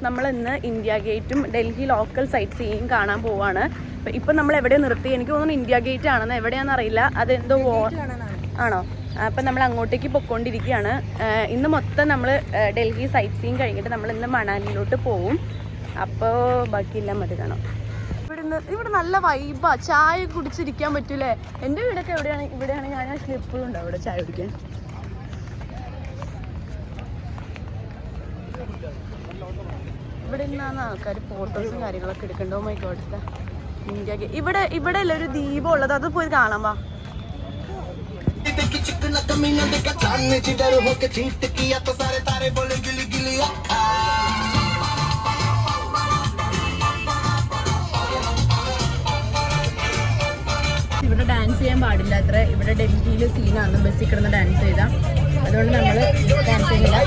നമ്മൾ ഇന്ന് ഇന്ത്യ ഗേറ്റും ഡൽഹി ലോക്കൽ സൈറ്റ് സീയിങ് കാണാൻ പോവാണ്. ഇപ്പം നമ്മൾ എവിടെ നിർത്തി? എനിക്ക് തോന്നുന്നു ഇന്ത്യ ഗേറ്റ് ആണെന്ന്, എവിടെയാണെന്ന് അറിയില്ല. അതെന്തോ ആണോ? അപ്പം നമ്മൾ അങ്ങോട്ടേക്ക് പൊയ്ക്കൊണ്ടിരിക്കുകയാണ്. ഇന്ന് മൊത്തം നമ്മൾ ഡൽഹി സൈറ്റ് സീയിങ് കഴിഞ്ഞിട്ട് നമ്മൾ ഇന്ന് മണാലിയിലോട്ട് പോവും. അപ്പോൾ ബാക്കിയെല്ലാം മതി കാണാം. ഇവിടെ നല്ല വൈബാ, ചായ കുടിച്ചിരിക്കാൻ പറ്റൂലേ. എൻ്റെ വീടൊക്കെ ഇവിടെയാണ്. ഞാൻ ആക്ച്വലി എപ്പോഴും ഉണ്ടാവും ഇവിടെ ചായ കുടിക്കാൻ. ഇവിടെ നിന്നാണ് ആൾക്കാർ ഫോട്ടോസും കാര്യങ്ങളൊക്കെ എടുക്കണ്ടോ. മൈ ഗോഡ്, ഇന്ത്യ ഇവിടെ അല്ല ഒരു ദ്വീപം ഉള്ളത്, അത് പോയി കാണാൻ വാ. ഇവിടെ ഡാൻസ് ചെയ്യാൻ പാടില്ല അത്ര. ഇവിടെ ഡൽഹിയിൽ സീനാണ് ബസ്സിൽ കിടന്ന് ഡാൻസ് ചെയ്താൽ, അതുകൊണ്ട് നമ്മൾ ഡാൻസ് ചെയ്യുന്നില്ല.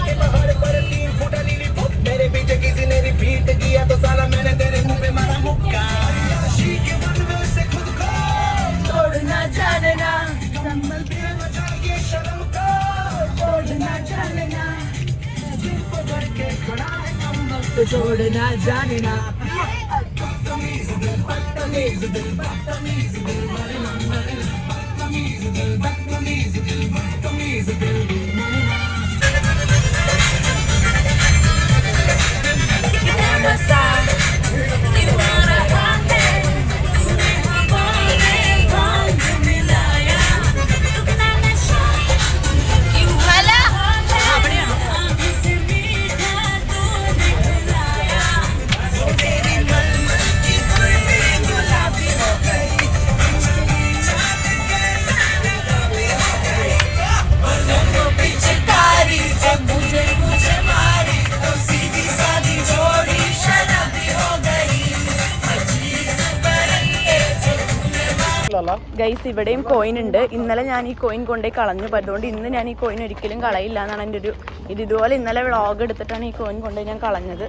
ഗൈസ്, ഇവിടെയും കോയിൻ ഉണ്ട്. ഇന്നലെ ഞാൻ ഈ കോയിൻ കൊണ്ടേ കളഞ്ഞു. അതുകൊണ്ട് ഇന്ന് ഞാൻ ഈ കോയിൻ ഒരിക്കലും കളയില്ല എന്നാണ് എൻ്റെ ഒരു ഇതുപോലെ ഇന്നലെ വ്ളോഗ് എടുത്തിട്ടാണ് ഈ കോയിൻ കൊണ്ടേ ഞാൻ കളഞ്ഞത്.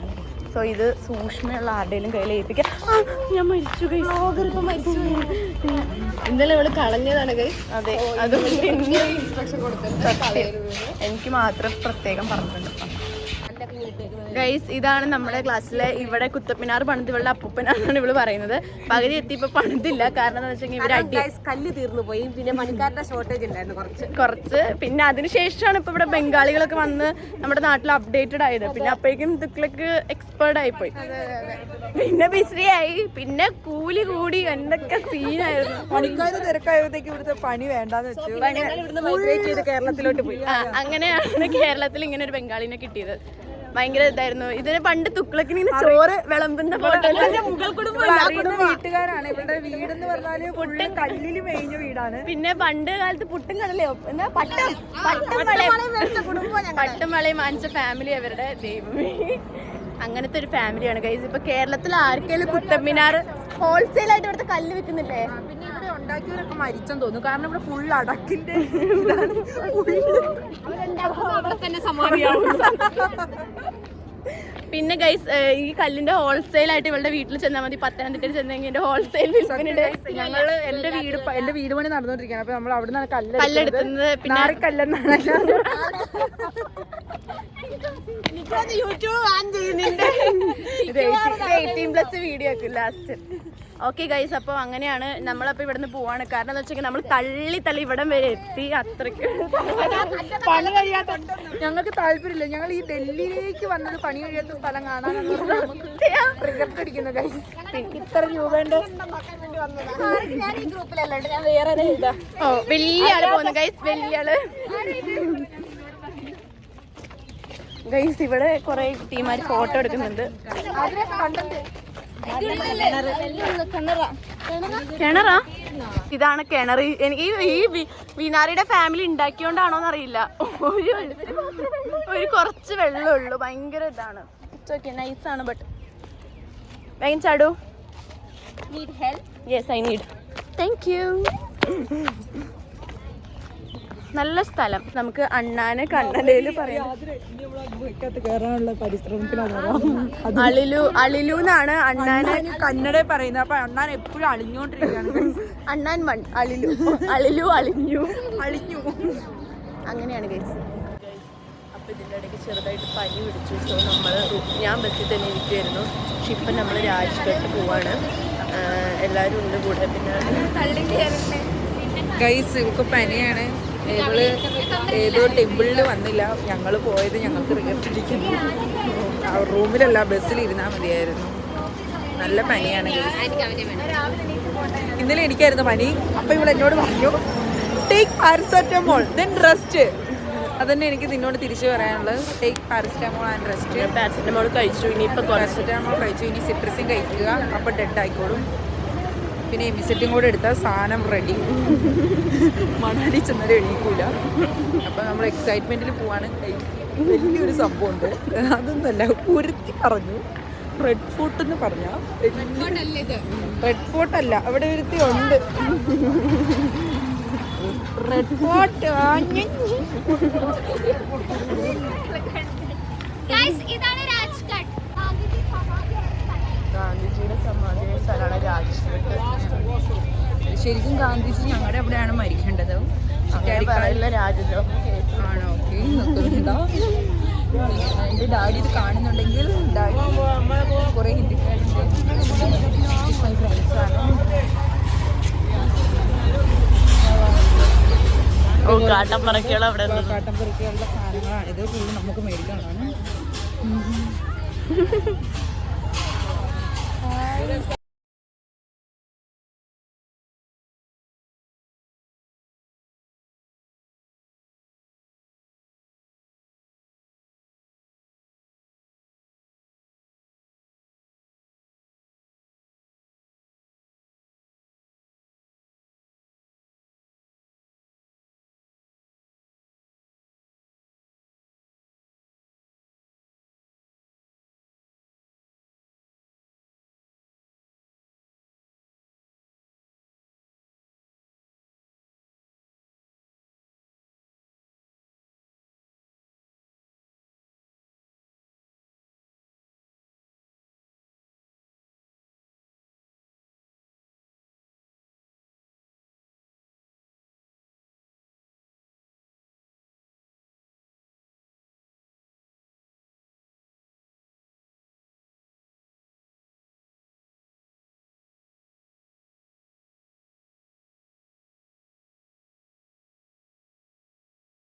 സോ ഇത് സൂക്ഷ്മയുള്ള ആരുടെയും കയ്യിൽ ഏൽപ്പിക്കാം. ഞാൻ മരിച്ചു ഗൈസ്, വ്ളോഗറിപ്പോൾ മരിച്ചു. ഇന്നലെ ഇവിടെ കളഞ്ഞതാണ് ഗൈസ്. അതെ, അതുകൊണ്ട് എനിക്ക് മാത്രം പ്രത്യേകം പറഞ്ഞിട്ടുണ്ട്. ഗൈസ്, ഇതാണ് നമ്മുടെ ക്ലാസ്സിലെ ഇവിടെ കുത്തപ്പിനാർ പണിത് ഇവളുടെ അപ്പൂപ്പനാണെന്നാണ് ഇവള് പറയുന്നത്. പകുതി എത്തിയപ്പോ പണിതില്ല. കാരണം എന്താ വെച്ചാൽ ഇവിടെ കല്ല് തീർന്നു പോയി, പിന്നെ പണിക്കാരുടെ ഷോർട്ടേജ് ഉണ്ടായിരുന്നു കുറച്ച്. പിന്നെ അതിനുശേഷമാണ് ഇപ്പൊ ഇവിടെ ബംഗാളികളൊക്കെ വന്ന് നമ്മുടെ നാട്ടിൽ അപ്ഡേറ്റഡ് ആയത്. പിന്നെ അപ്പോഴേക്കും തുക്ലക്ക് എക്സ്പേർട്ട് ആയിപ്പോയി, പിന്നെ ബിസിയായി, പിന്നെ കൂലി കൂടി, എന്തൊക്കെ സീനായിരുന്നു. പണിക്കാർ തിരക്കായപ്പോഴത്തേക്ക് ഇവിടുത്തെ പണി വേണ്ടാന്ന് വെച്ചു കേരളത്തിലോട്ട് പോയി. അങ്ങനെയാണ് കേരളത്തിൽ ഇങ്ങനെ ഒരു ബംഗാളിനെ കിട്ടിയത്. ഭയങ്കര ഇതായിരുന്നു. ഇതിന് പണ്ട് തുക്ലക്കിന് ചോറ് വിളമ്പുന്ന വീട്ടുകാരാണ്. ഇവരുടെ വീടെന്ന് പറഞ്ഞാല് പുട്ടും കല്ലില് മേഞ്ഞ വീടാണ്. പിന്നെ പണ്ട് കാലത്ത് പുട്ടും കടലയോ എന്താ പട്ടും വളയും വാങ്ങിച്ച ഫാമിലി അവരുടെ. ദൈവമേ, അങ്ങനത്തെ ഒരു ഫാമിലിയാണ് ഗൈസ്. ഇപ്പൊ കേരളത്തിൽ ആർക്കെങ്കിലും കുത്തമ്പിനാർ ഹോൾസെയിൽ ആയിട്ട് ഇവിടുത്തെ കല്ല് വിൽക്കുന്നില്ലേ? പിന്നെ ഇവിടെ ഉണ്ടാക്കിയവരൊക്കെ മരിച്ചെന്ന് തോന്നുന്നു. കാരണം ഇവിടെ ഫുൾ അടക്കിന്റെ പിന്നെ ഗൈസ്, ഈ കല്ലിന്റെ ഹോൾസെയിൽ ആയിട്ട് ഇവളുടെ വീട്ടിൽ ചെന്നാൽ മതി. പത്തനംതിട്ടയിൽ ചെന്നെങ്കിൽ ഹോൾസെയിൽ ഞങ്ങള് എന്റെ വീട് പണി നടന്നുകൊണ്ടിരിക്കുകയാണ്. അപ്പൊ നമ്മൾ അവിടെ നിന്നാണ് കല്ലെടുക്കുന്നത്. പിന്നെ കല്ലെന്നാണ് യൂട്യൂബ് ബാൻ ചെയ്യുന്നുണ്ട്. 18+ വീഡിയോ ഒക്കെ ലാസ്റ്റ്. ഓക്കെ ഗൈസ്, അപ്പോൾ അങ്ങനെയാണ് നമ്മളപ്പോൾ ഇവിടുന്ന് പോവാണ്. കാരണം എന്താ വെച്ചാൽ നമ്മൾ തള്ളി ഇവിടം വരെ എത്തി. അത്രയ്ക്ക് പണി കഴിയാത്ത ഞങ്ങൾക്ക് താല്പര്യമില്ല. ഞങ്ങൾ ഈ ഡൽഹിയിലേക്ക് വന്നത് പണി കഴിയാത്ത സ്ഥലം കാണാനാണ് അടിക്കുന്നത് ഗൈസ്. ഇത്ര രൂപേണ്ട ഞാൻ വേറെ വലിയ ആള് പോകുന്നു ഗൈസ്, വലിയ ആള് ഗൈസ്. ഇവിടെ കുറെ ടീമാര് ഫോട്ടോ എടുക്കുന്നുണ്ട്. കിണറാ? ഇതാണ് കിണർ. എനിക്ക് ഈ വീനാരിയുടെ ഫാമിലി ഉണ്ടാക്കിയോണ്ടാണോന്ന് അറിയില്ല. ഒരു കുറച്ച് വെള്ളമുള്ളൂ. ഭയങ്കര ഇതാണ്. ഇറ്റ്സ് ഓക്കെ, നൈസാണ്. ബട്ട് വേഗം ചാടൂ. Yes, I need. Thank you. നല്ല സ്ഥലം. നമുക്ക് അണ്ണാന് കണ്ണലയില് പറയാം. അളിലു എന്നാണ് അണ്ണാന് കന്നഡ പറയുന്നത്. അപ്പൊ അണ്ണാൻ എപ്പോഴും അളിഞ്ഞോണ്ടിരിക്കുകയാണ്. അണ്ണാൻ മൺ അളിലു അളിഞ്ഞു. അങ്ങനെയാണ് ഗൈസ്. അപ്പൊ ഇതിന്റെ ഇടയ്ക്ക് ചെറുതായിട്ട് പനി പിടിച്ചു. സോ ഞാൻ ബസ്സിൽ തന്നെ ഇരിക്കുമായിരുന്നു. പക്ഷെ ഇപ്പം നമ്മൾ രാജ്ഘട്ട് പോവാണ്. എല്ലാവരും ഉണ്ട് കൂടെ. പിന്നെ ഗൈസ് ഇവൾക്ക് പനിയാണ്. ഇവള് ഏതോ ടെമ്പിളിൽ വന്നില്ല. ഞങ്ങൾ പോയത് ഞങ്ങൾക്ക് റിഗ്രറ്റ് അടിക്കുന്നു. റൂമിലല്ല ബസ്സിലിരുന്നാൽ മതിയായിരുന്നു. നല്ല പനിയാണ്. ഇന്നലെ എനിക്കായിരുന്നു പനി. അപ്പം ഇവിടെ എന്നോട് പറഞ്ഞു ടേക്ക് പാരസെറ്റമോൾ ദെൻ റെസ്റ്റ്. അതന്നെ എനിക്ക് നിന്നോട് തിരിച്ചു പറയാനുള്ളത്. Take paracetamol and rest. Paracetamol കഴിച്ചു. ഇനിയിപ്പോൾ പാരസെറ്റമോൾ കഴിച്ചു. ഇനി സിട്രസിൻ കഴിക്കുക. അപ്പം ഡെഡ് ആയിക്കോളും. പിന്നെ എമിസെറ്റും കൂടെ എടുത്താൽ സാധനം റെഡി. മണാലി ചെന്നാലും എണീക്കൂല. അപ്പം നമ്മൾ എക്സൈറ്റ്മെൻറ്റിൽ പോവാണ്. വലിയൊരു സംഭവമുണ്ട്. അതൊന്നല്ല, ഉരുത്തി പറഞ്ഞു റെഡ് ഫോർട്ട് എന്ന് പറഞ്ഞാൽ റെഡ് ഫോർട്ട് അല്ല, അവിടെ ഒരുത്തി ഉണ്ട്. റെഡ് ഫോർട്ട് ഗാന്ധിജിയുടെ സമാധിയുടെ സ്ഥലമാണ് രാജ്ഘട്ട്. ശരിക്കും ഗാന്ധിജി ഞങ്ങളുടെ എവിടെയാണ് മരിക്കേണ്ടത്? രാജ്യം ആണോ? ഓക്കെ, നോക്കുന്നുണ്ടോ? എൻ്റെ ഡാഡി ഇത് കാണുന്നുണ്ടെങ്കിൽ ഡാഡി കുറേ ഹിന്ദിക്കാരുണ്ട്. മൈ ഫ്രണ്ട്സാണ്. കാട്ടപ്പറക്കുകൾ അവിടെ കാട്ടപ്പറക്കുകളുടെ സാധനങ്ങളാണ്. ഇത് ഫുള്ള് നമുക്ക് മേടിക്കാനാണ്.